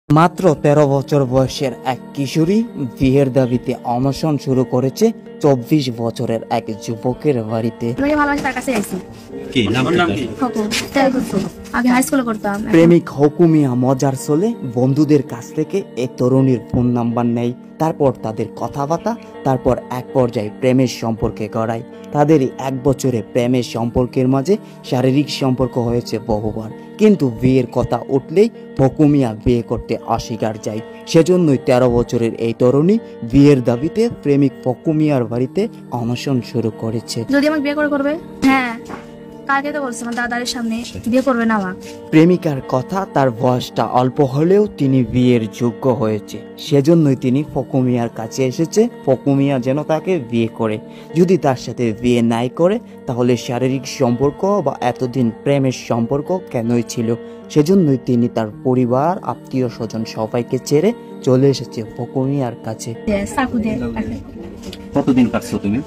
মাত্র ১৩ বছর বয়সের এক কিশোরী বিয়ের দাবিতে অনশন শুরু করেছে ২৪ বছরের এক যুবকের বাড়িতে। প্রেমিক হকুমিয়া মজার চলে বন্ধুদের কাছ থেকে এই তরুণীর ফোন নাম্বার নেয়, তারপর তাদের কথাবার্তা, তারপর এক পর্যায়ে প্রেমের সম্পর্কে গড়ায়। তাদেরই এক বছরে প্রেমের সম্পর্কের মাঝে শারীরিক সম্পর্ক হয়েছে বহুবার, কিন্তু বিয়ের কথা উঠলেই হকুমিয়া বিয়ে করতে অস্বীকার যায়। সেজন্যই ১৩ বছরের এই তরুণী বিয়ের দাবিতে প্রেমিক ফকুমিয়ার বাড়িতে অনশন শুরু করেছে। যদি আমাকে বিয়ে করবে, হ্যাঁ কালকে তো বলছে আমার দাদার সামনে বিয়ে করবে না আমাকে। প্রেমিকার কথা, তার বয়সটা অল্প হলেও তিনি বিয়ের যোগ্য হয়েছে, সেজন্যই তিনি ফকুমিয়ার কাছে এসেছে। ফকুমিয়া যেন তাকে বিয়ে করে। যদি তার সাথে বিয়ে নাই করে তাহলে শারীরিক সম্পর্ক বা এতদিন প্রেমের সম্পর্ক কেনই ছিল। সেজন্যই তিনি তার পরিবার, আত্মীয় স্বজন সবাইকে ছেড়ে চলে এসেছে ফকুমিয়ার কাছে। কতদিন কাটছো তুমি?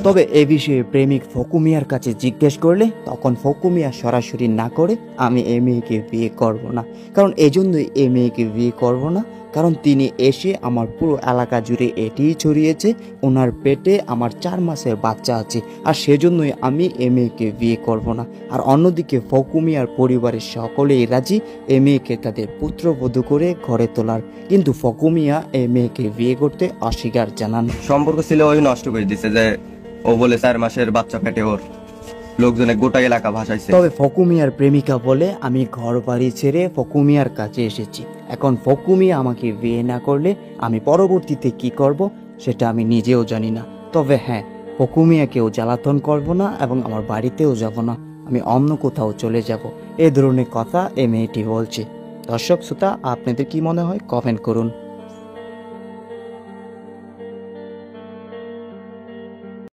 তবে এ বিষয়ে প্রেমিক ফকুমিয়ার কাছে জিজ্ঞেস করলে তখন ফকুমিয়া সরাসরি না করে আমি এ মেয়েকে বিয়ে করব না। কারণ এজন্যই এ মেয়েকে বিয়ে করব না, কারণ তিনি এসে আমার পুরো এলাকা জুড়ে এটিই ছড়িয়েছে, ওনার পেটে আমার ৪ মাসের বাচ্চা আছে, আর সেজন্যই আমি এ মেয়েকে বিয়ে করব না। আর অন্যদিকে ফকুমিয়ার পরিবারের সকলেই রাজি এ মেয়েকে তাদের পুত্রবধূ করে ঘরে তোলার, কিন্তু ফকুমিয়া এ মেয়েকে বিয়ে করতে অস্বীকার জানান। সম্পর্ক ছিল ওই নষ্ট করে দিছে, যে ও বলে ৪ মাসের বাচ্চা পেটে ওর, লোকজনে গোটা এলাকা ভাসাইছে। তবে ফকুমিয়ার প্রেমিকা বলে আমি ঘর বাড়ি ছেড়ে ফকুমিয়ার কাছে এসেছি। এখন ফকুমিয়া আমাকে বিয়ে না করলে আমি পরবর্তীতে কি করব সেটা আমি নিজেও জানি না। তবে হ্যাঁ, ফকুমিয়াকেও জ্বালাতন করব না এবং আমার বাড়িতেও যাব না, আমি অন্য কোথাও চলে যাব, এ ধরনের কথা এ মেয়েটি বলছে। দর্শক শ্রোতা, আপনাদের কি মনে হয় কমেন্ট করুন।